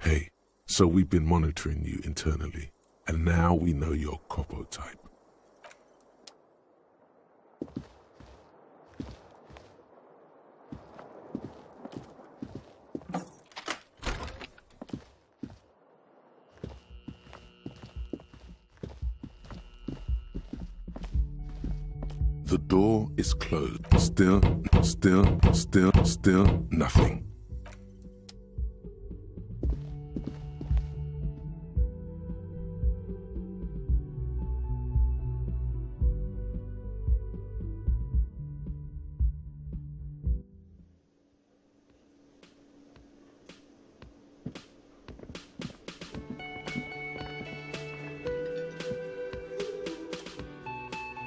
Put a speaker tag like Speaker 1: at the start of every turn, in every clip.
Speaker 1: Hey, so we've been monitoring you internally, and now we know your Copo type. The door is closed. Still nothing.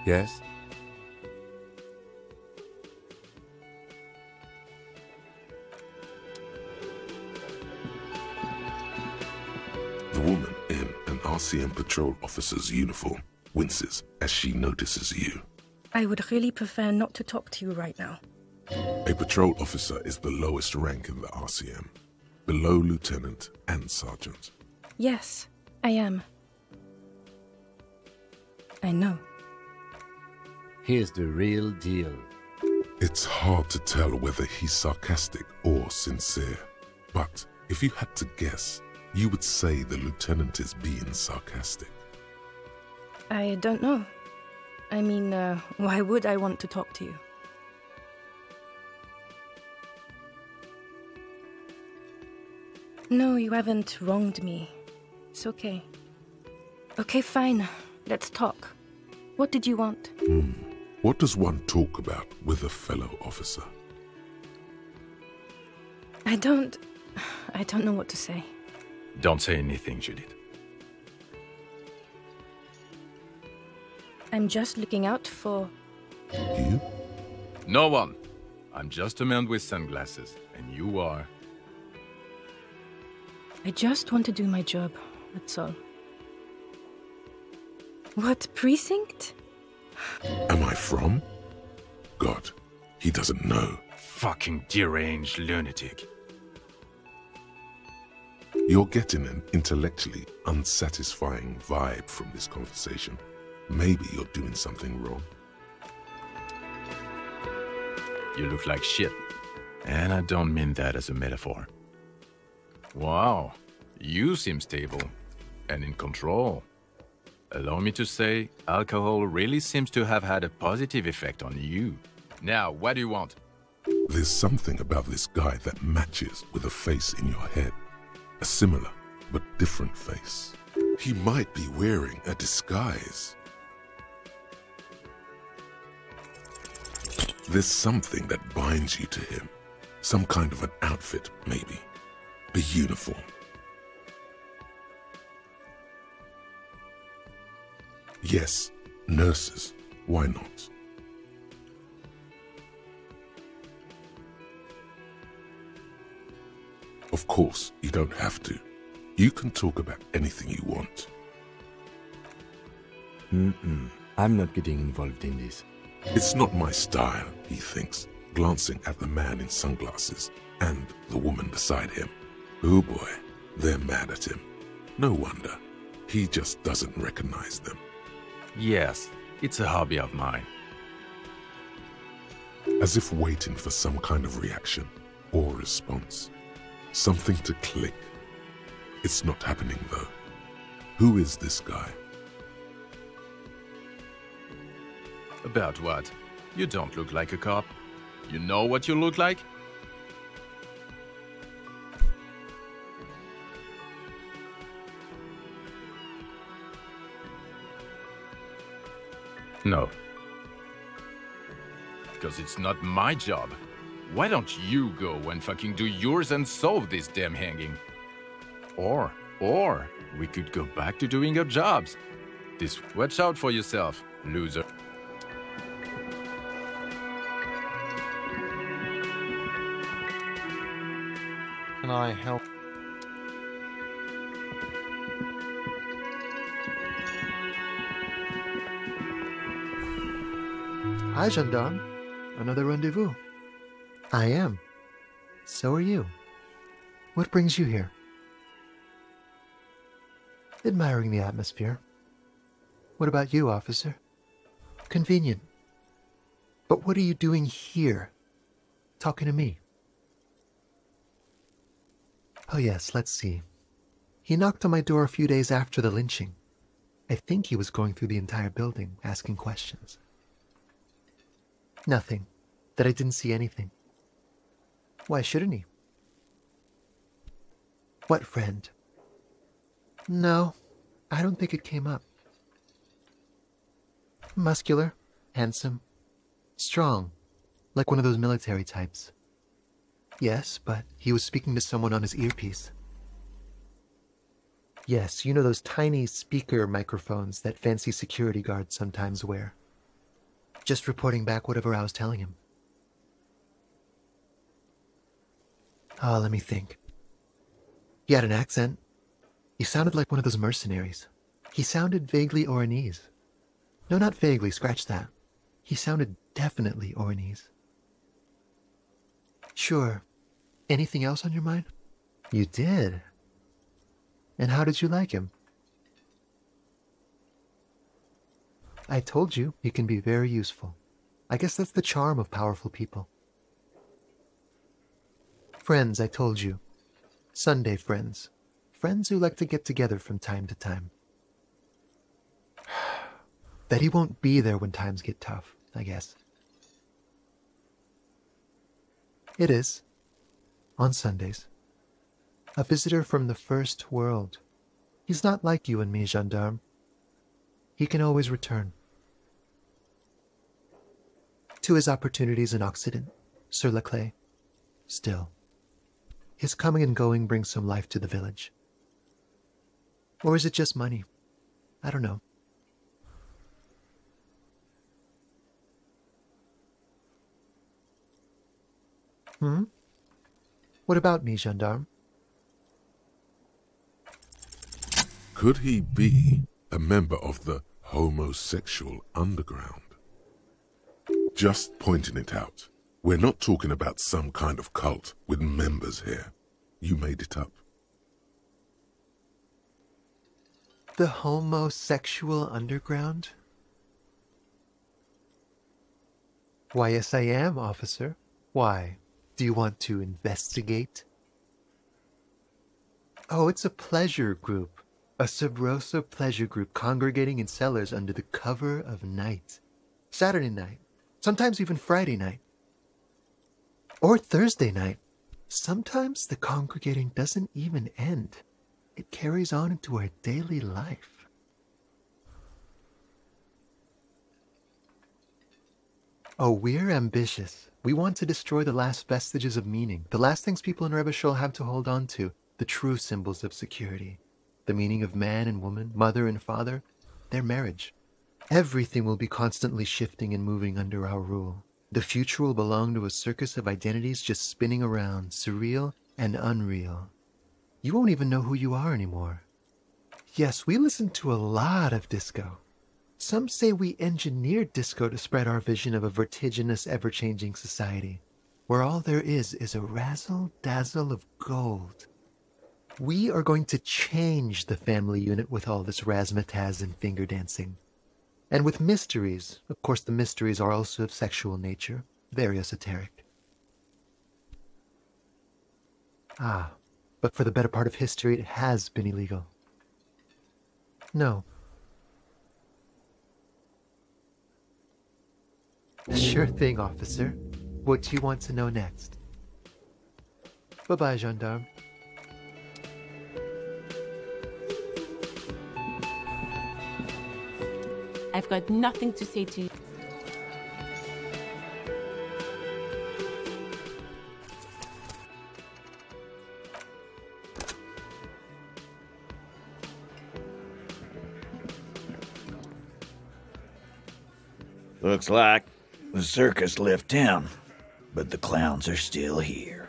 Speaker 2: Yes?
Speaker 1: The woman in an RCM patrol officer's uniform winces as she notices you.
Speaker 3: I would really prefer not to talk to you right now.
Speaker 1: A patrol officer is the lowest rank in the RCM, below lieutenant and sergeant.
Speaker 3: Yes, I am. I know.
Speaker 2: Here's the real deal.
Speaker 1: It's hard to tell whether he's sarcastic or sincere, but if you had to guess, you would say the lieutenant is being sarcastic.
Speaker 3: I don't know. I mean, why would I want to talk to you? No, you haven't wronged me. It's okay. Okay, fine. Let's talk. What did you want?
Speaker 1: What does one talk about with a fellow officer?
Speaker 3: I don't know what to say.
Speaker 4: Don't say anything, Judith.
Speaker 3: I'm just looking out for...
Speaker 1: You?
Speaker 4: No one. I'm just a man with sunglasses, and you are...
Speaker 3: I just want to do my job, that's all. What precinct?
Speaker 1: Am I from? God, he doesn't know.
Speaker 4: Fucking deranged lunatic.
Speaker 1: You're getting an intellectually unsatisfying vibe from this conversation. Maybe you're doing something wrong.
Speaker 4: You look like shit. And I don't mean that as a metaphor. Wow, you seem stable and in control. Allow me to say, alcohol really seems to have had a positive effect on you. Now, what do you want?
Speaker 1: There's something about this guy that matches with a face in your head. A similar but different face. He might be wearing a disguise. There's something that binds you to him. Some kind of an outfit, maybe. A uniform. Yes, nurses. Why not? Of course, you don't have to. You can talk about anything you want.
Speaker 2: I'm not getting involved in this.
Speaker 1: It's not my style, he thinks, glancing at the man in sunglasses and the woman beside him. Oh boy, they're mad at him. No wonder. He just doesn't recognize them.
Speaker 4: Yes, it's a hobby of mine.
Speaker 1: As if waiting for some kind of reaction or response. Something to click. It's not happening though. Who is this guy?
Speaker 4: About what? You don't look like a cop. You know what you look like? No. Because it's not my job. Why don't you go and fucking do yours and solve this damn hanging? Or we could go back to doing our jobs. Watch out for yourself, loser.
Speaker 5: Can I help?
Speaker 6: Hi, gendarme. Another rendezvous. I am. So are you. What brings you here? Admiring the atmosphere. What about you, officer? Convenient. But what are you doing here? Talking to me? Oh yes, let's see. He knocked on my door a few days after the lynching. I think he was going through the entire building, asking questions. Nothing. That I didn't see anything. Why shouldn't he? What friend? No, I don't think it came up. Muscular, handsome, strong, like one of those military types. Yes, but he was speaking to someone on his earpiece. Yes, you know those tiny speaker microphones that fancy security guards sometimes wear. Just reporting back whatever I was telling him. Oh, let me think. He had an accent. He sounded like one of those mercenaries. He sounded vaguely Oranese. No, not vaguely, scratch that. He sounded definitely Oranese. Sure. Anything else on your mind? You did? And how did you like him? I told you, he can be very useful. I guess that's the charm of powerful people. Friends, I told you. Sunday friends. Friends who like to get together from time to time. That he won't be there when times get tough, I guess. It is. On Sundays. A visitor from the first world. He's not like you and me, gendarme. He can always return. To his opportunities in Occident, sur la clé. Still. His coming and going brings some life to the village. Or is it just money? I don't know. What about me, gendarme?
Speaker 1: Could he be a member of the homosexual underground? Just pointing it out. We're not talking about some kind of cult with members here. You made it up.
Speaker 6: The homosexual underground? Why, yes I am, officer. Why? Do you want to investigate? Oh, it's a pleasure group. A Sub Rosa pleasure group congregating in cellars under the cover of night. Saturday night. Sometimes even Friday night. Or Thursday night. Sometimes the congregating doesn't even end. It carries on into our daily life. Oh, we're ambitious. We want to destroy the last vestiges of meaning, the last things people in Rebeshul have to hold on to, the true symbols of security. The meaning of man and woman, mother and father, their marriage. Everything will be constantly shifting and moving under our rule. The future will belong to a circus of identities just spinning around, surreal and unreal. You won't even know who you are anymore. Yes, we listen to a lot of disco. Some say we engineered disco to spread our vision of a vertiginous, ever-changing society, where all there is a razzle-dazzle of gold. We are going to change the family unit with all this razzmatazz and finger dancing. And with mysteries. Of course, the mysteries are also of sexual nature, very esoteric. Ah, but for the better part of history, it has been illegal. No. Sure thing, officer. What do you want to know next? Bye-bye, gendarme.
Speaker 7: I've got nothing to say to you.
Speaker 8: Looks like the circus left town, but the clowns are still here.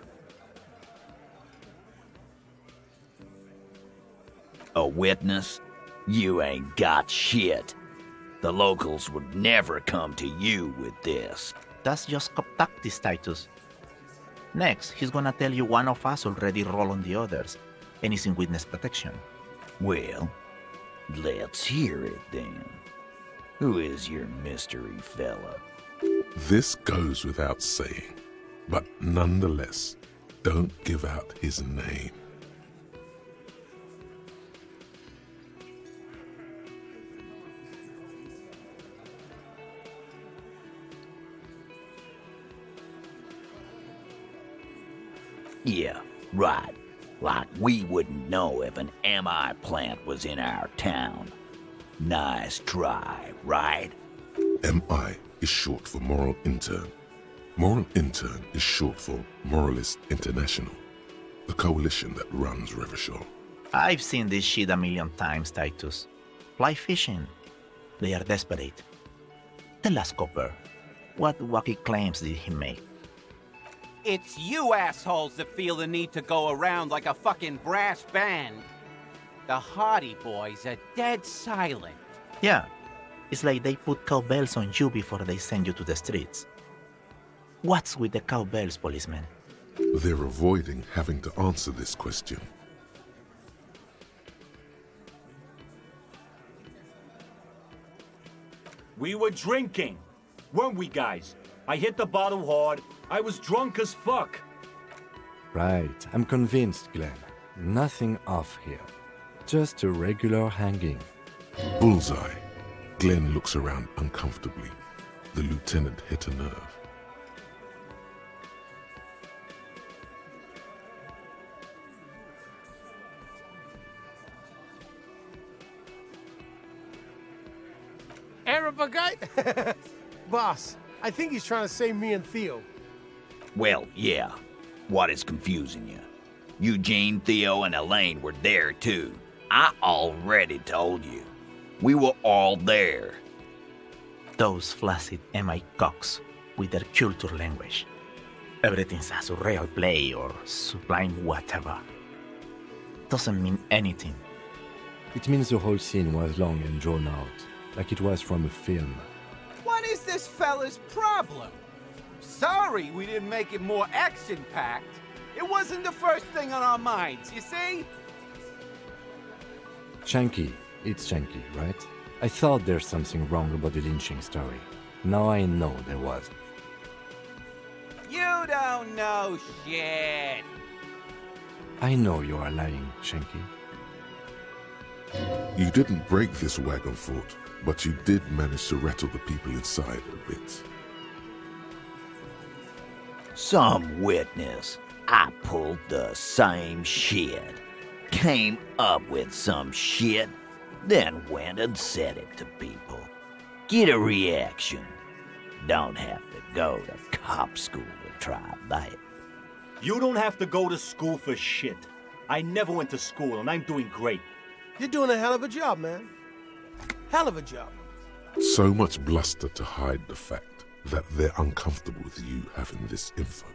Speaker 8: A witness? You ain't got shit. The locals would never come to you with this.
Speaker 9: That's just tactics, Titus. Next, he's gonna tell you one of us already rolled on the others, and is in witness protection.
Speaker 8: Well, Let's hear it then. Who is your mystery fella?
Speaker 1: This goes without saying, but nonetheless, don't give out his name.
Speaker 8: Yeah, right. Like we wouldn't know if an MI plant was in our town. Nice try, right?
Speaker 1: MI is short for Moral Intern. Moral Intern is short for Moralist International, the coalition that runs Revachol.
Speaker 9: I've seen this shit a million times, Titus. Fly fishing. They are desperate. Tell us, Copper, what wacky claims did he make?
Speaker 10: It's you assholes that feel the need to go around like a fucking brass band. The Hardy Boys are dead silent.
Speaker 9: Yeah, it's like they put cowbells on you before they send you to the streets. What's with the cowbells, policeman?
Speaker 1: They're avoiding having to answer this question.
Speaker 11: We were drinking, weren't we, guys? I hit the bottle hard. I was drunk as fuck.
Speaker 2: Right, I'm convinced, Glenn. Nothing off here. Just a regular hanging.
Speaker 1: Bullseye. Glenn looks around uncomfortably. The lieutenant hit a nerve.
Speaker 12: Arab guy? Boss, I think he's trying to save me and Theo.
Speaker 8: Well, yeah. What is confusing you? Eugene, Theo, and Elaine were there too. I already told you. We were all there.
Speaker 9: Those flaccid MI cocks with their culture language. Everything's a surreal play or sublime whatever. Doesn't mean anything.
Speaker 2: It means the whole scene was long and drawn out, like it was from a film.
Speaker 10: What is this fella's problem? Sorry we didn't make it more action-packed. It wasn't the first thing on our minds, you see?
Speaker 2: Shanky. It's Shanky, right? I thought there's something wrong about the lynching story. Now I know there was.
Speaker 10: You don't know shit.
Speaker 2: I know you are lying, Shanky.
Speaker 1: You didn't break this wagon fort, but you did manage to rattle the people inside a bit.
Speaker 8: Some witness. I pulled the same shit. Came up with some shit, then went and said it to people. Get a reaction. Don't have to go to cop school to try that.
Speaker 11: You don't have to go to school for shit. I never went to school, and I'm doing great.
Speaker 12: You're doing a hell of a job, man. Hell of a job.
Speaker 1: So much bluster to hide the fact that they're uncomfortable with you having this info.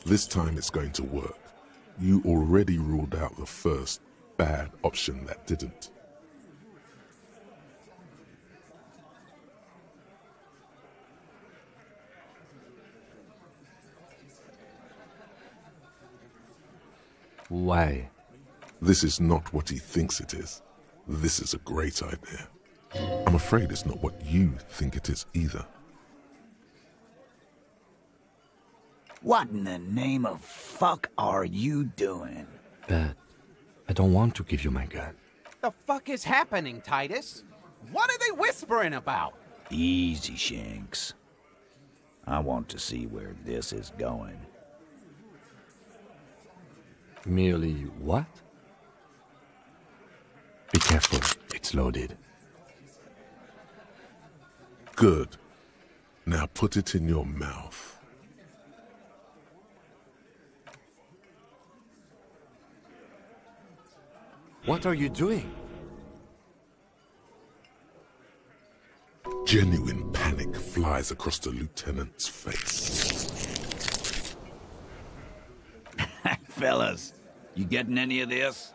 Speaker 1: This time it's going to work. You already ruled out the first bad option that didn't.
Speaker 2: Why?
Speaker 1: This is not what he thinks it is. This is a great idea. I'm afraid it's not what you think it is either.
Speaker 8: What in the name of fuck are you doing?
Speaker 2: But I don't want to give you my gun.
Speaker 10: The fuck is happening, Titus? What are they whispering about?
Speaker 8: Easy, Shanks. I want to see where this is going.
Speaker 2: Merely what? Be careful, it's loaded.
Speaker 1: Good. Now put it in your mouth.
Speaker 2: What are you doing?
Speaker 1: Genuine panic flies across the lieutenant's face.
Speaker 8: Fellas, you getting any of this?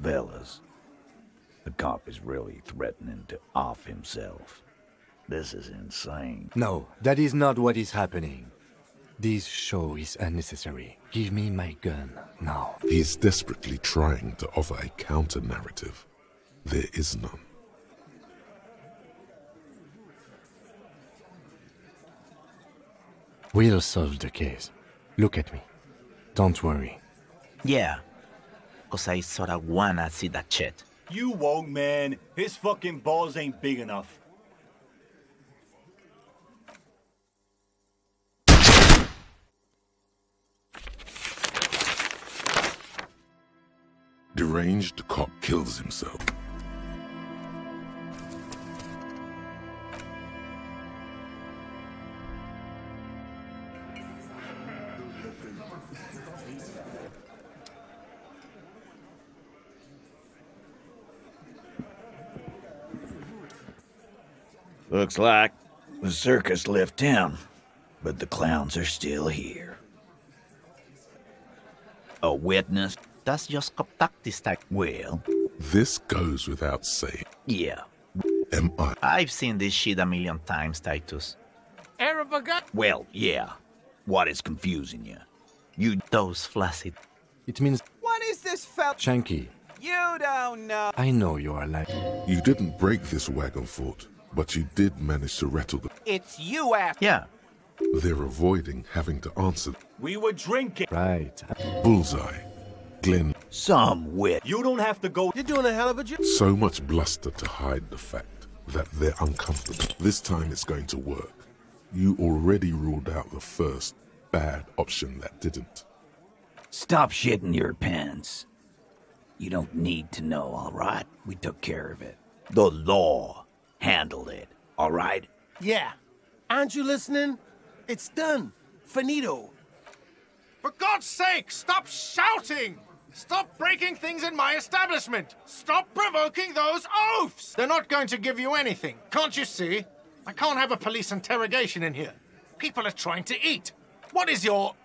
Speaker 8: Fellas, the cop is really threatening to off himself. This is insane.
Speaker 2: No, that is not what is happening. This show is unnecessary. Give me my gun, now.
Speaker 1: He's desperately trying to offer a counter-narrative. There is none.
Speaker 2: We'll solve the case. Look at me. Don't worry.
Speaker 9: Yeah, cause I sorta wanna see that shit.
Speaker 11: You won't, man. His fucking balls ain't big enough.
Speaker 1: Deranged cop kills himself.
Speaker 8: Looks like the circus left town, but the clowns are still here. A witness?
Speaker 9: That's just cop tactics type.
Speaker 8: Well,
Speaker 1: This goes without saying.
Speaker 8: yeah.
Speaker 1: Am I?
Speaker 9: I've seen this shit a million times, Titus.
Speaker 8: Well, yeah. What is confusing you? You
Speaker 9: Those flaccid.
Speaker 2: It means,
Speaker 10: What is this fella?
Speaker 2: Shanky,
Speaker 10: You don't know.
Speaker 2: I know you are like...
Speaker 1: You didn't break this wagon fort, but you did manage to rattle them.
Speaker 10: It's you, ass.
Speaker 9: Yeah,
Speaker 1: They're avoiding having to answer.
Speaker 11: We were drinking.
Speaker 2: Right.
Speaker 1: Bullseye. Glenn.
Speaker 8: some wit.
Speaker 11: You don't have to go.
Speaker 12: You're doing a hell of a job.
Speaker 1: So much bluster to hide the fact that they're uncomfortable. This time it's going to work. You already ruled out the first bad option that didn't.
Speaker 8: Stop shitting your pants. You don't need to know, all right? We took care of it. The law handled it, all right?
Speaker 12: Yeah. Aren't you listening? It's done. Finito.
Speaker 13: For God's sake, stop shouting! Stop breaking things in my establishment! Stop provoking those oafs! They're not going to give you anything, can't you see? I can't have a police interrogation in here. People are trying to eat. What is your...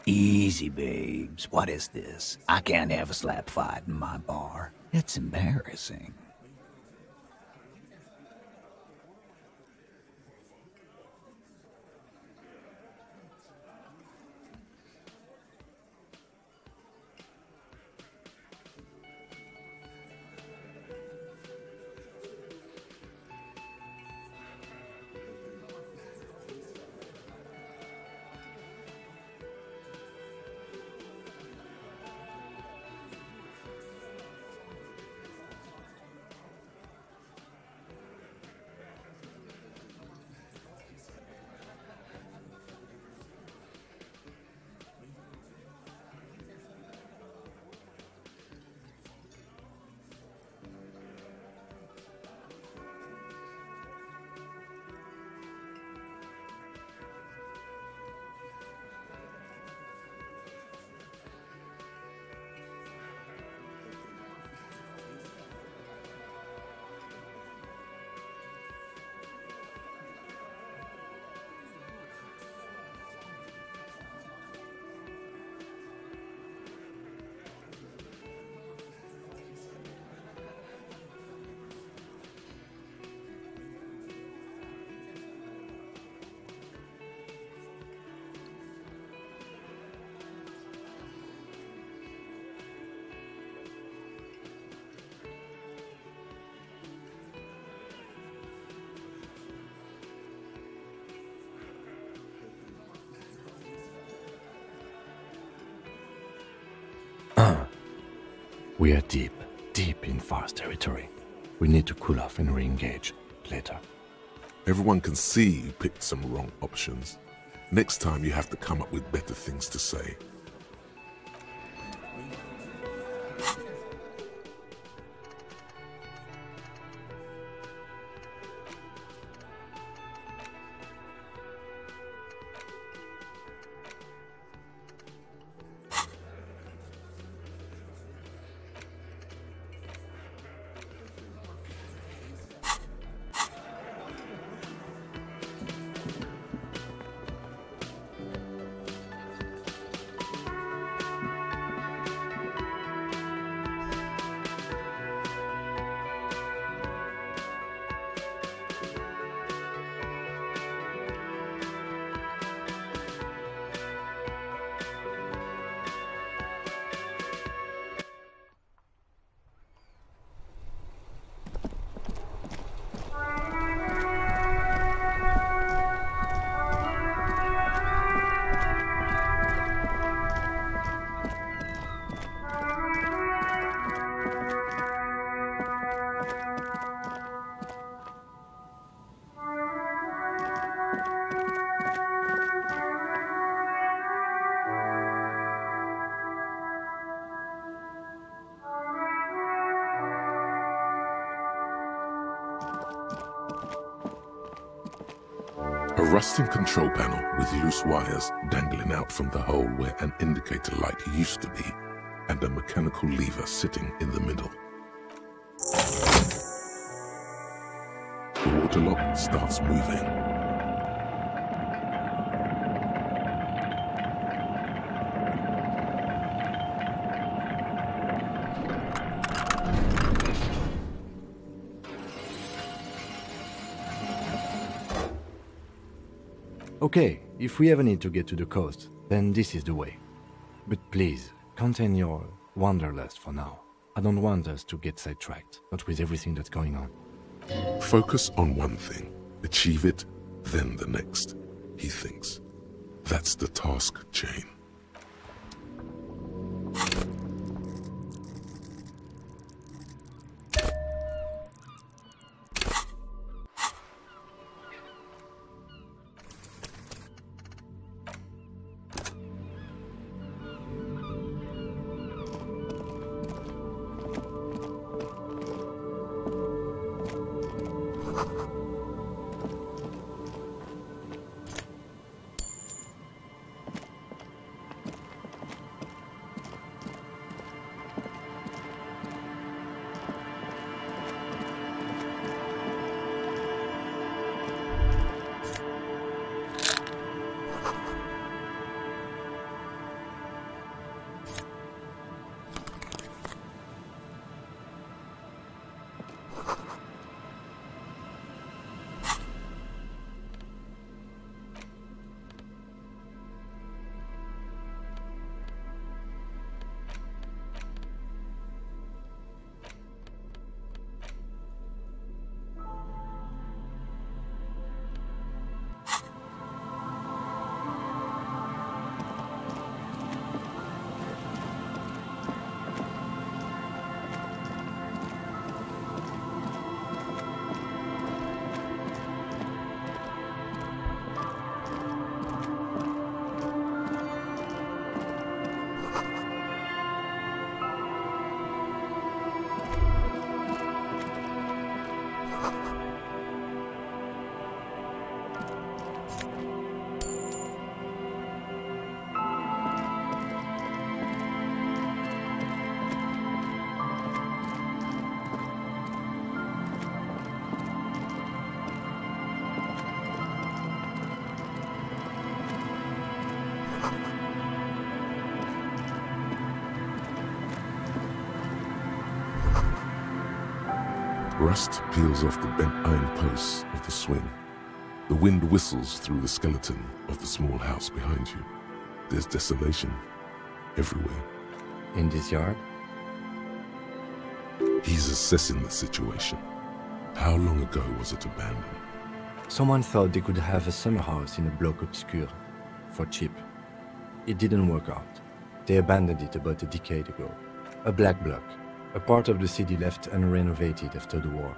Speaker 8: Easy, babes. What is this? I can't have a slap fight in my bar. It's embarrassing.
Speaker 2: We are deep, deep in Far's territory. We need to cool off and re-engage later.
Speaker 1: Everyone can see you picked some wrong options. Next time you have to come up with better things to say. A rusting control panel with loose wires dangling out from the hole where an indicator light used to be, and a mechanical lever sitting in the middle. The water lock starts moving.
Speaker 2: Okay, if we ever need to get to the coast, then this is the way. But please, contain your wanderlust for now. I don't want us to get sidetracked, not with everything that's going on.
Speaker 1: Focus on one thing, achieve it, then the next, he thinks. That's the task chain. Rust peels off the bent iron posts of the swing. The wind whistles through the skeleton of the small house behind you. There's desolation everywhere.
Speaker 2: In this yard?
Speaker 1: He's assessing the situation. How long ago was it abandoned?
Speaker 2: Someone thought they could have a summer house in a bloc obscur, for cheap. It didn't work out. They abandoned it about a decade ago. A black bloc, a part of the city left unrenovated after the war,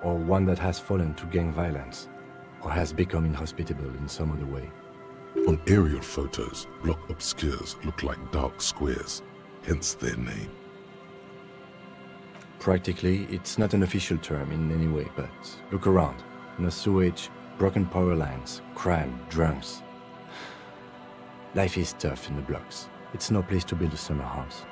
Speaker 2: or one that has fallen to gang violence, or has become inhospitable in some other way.
Speaker 1: On aerial photos, block obscures look like dark squares, hence their name.
Speaker 2: Practically, it's not an official term in any way, but look around. No sewage, broken power lines, crime, drunks. Life is tough in the blocks. It's no place to build a summer house.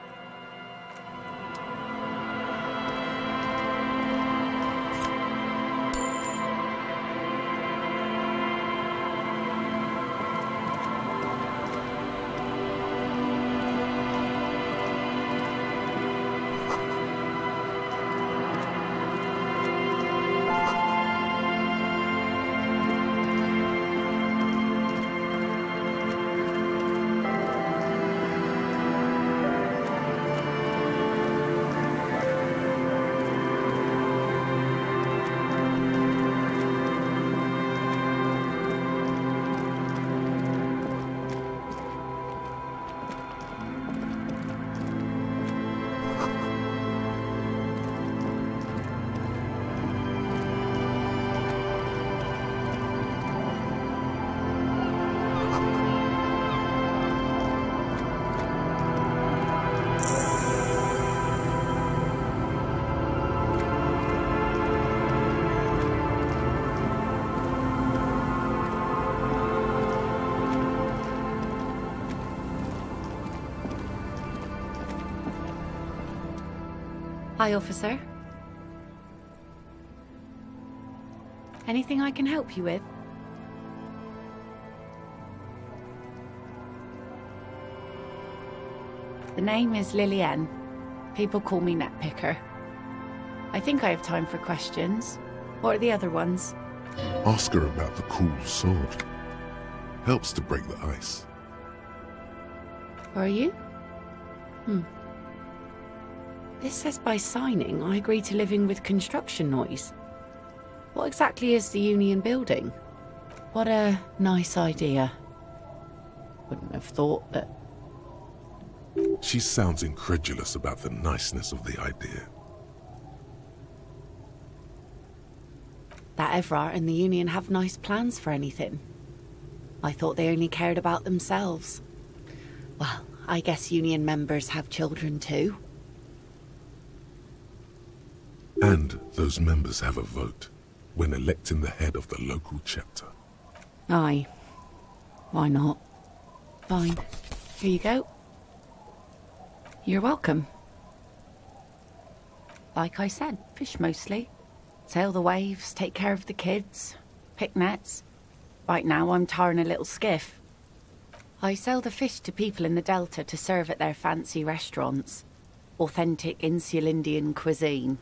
Speaker 14: Hi, officer. Anything I can help you with? The name is Lillian. People call me Netpicker. I think I have time for questions. What are the other ones?
Speaker 1: Ask her about the cool sword. Helps to break the ice.
Speaker 14: Who are you? This says by signing, I agree to living with construction noise. What exactly is the Union building? What a nice idea. Wouldn't have thought that...
Speaker 1: She sounds incredulous about the niceness of the idea.
Speaker 14: That Evrart and the Union have nice plans for anything. I thought they only cared about themselves. Well, I guess Union members have children too.
Speaker 1: And those members have a vote when electing the head of the local chapter.
Speaker 14: Aye. Why not? Fine. Here you go. You're welcome. Like I said, fish mostly. Sail the waves, take care of the kids, pick nets. Right now I'm tarring a little skiff. I sell the fish to people in the Delta to serve at their fancy restaurants. Authentic insular Indian cuisine.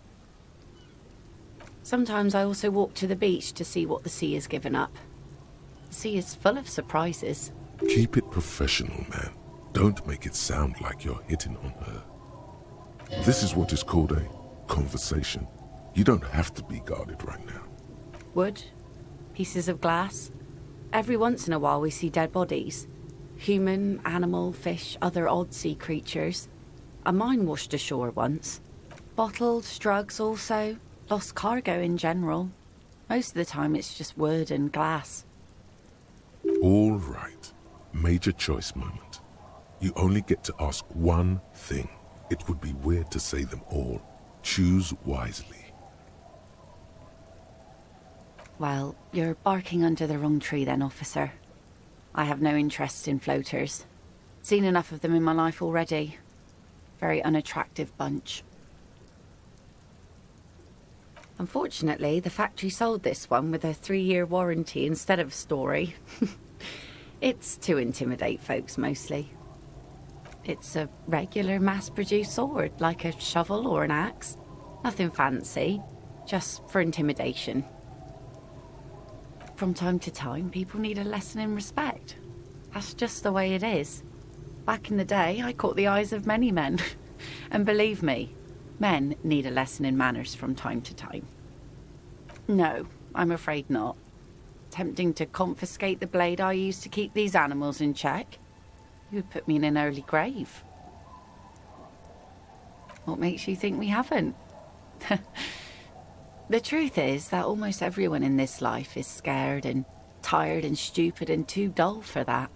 Speaker 14: Sometimes I also walk to the beach to see what the sea has given up. The sea is full of surprises.
Speaker 1: Keep it professional, man. Don't make it sound like you're hitting on her. This is what is called a conversation. You don't have to be guarded right now.
Speaker 14: Wood, pieces of glass. Every once in a while we see dead bodies. Human, animal, fish, other odd sea creatures. A mine washed ashore once. Bottles, drugs also. Lost cargo in general. Most of the time it's just wood and glass.
Speaker 1: All right. Major choice moment. You only get to ask one thing. It would be weird to say them all. Choose wisely.
Speaker 14: Well, you're barking under the wrong tree then, officer. I have no interest in floaters. Seen enough of them in my life already. Very unattractive bunch. Unfortunately, the factory sold this one with a 3-year warranty instead of story. It's to intimidate folks, mostly. It's a regular mass-produced sword, like a shovel or an axe. Nothing fancy, just for intimidation. From time to time, people need a lesson in respect. That's just the way it is. Back in the day, I caught the eyes of many men. And believe me, men need a lesson in manners from time to time. No, I'm afraid not. Tempting to confiscate the blade I used to keep these animals in check. You would put me in an early grave. What makes you think we haven't? The truth is that almost everyone in this life is scared and tired and stupid and too dull for that.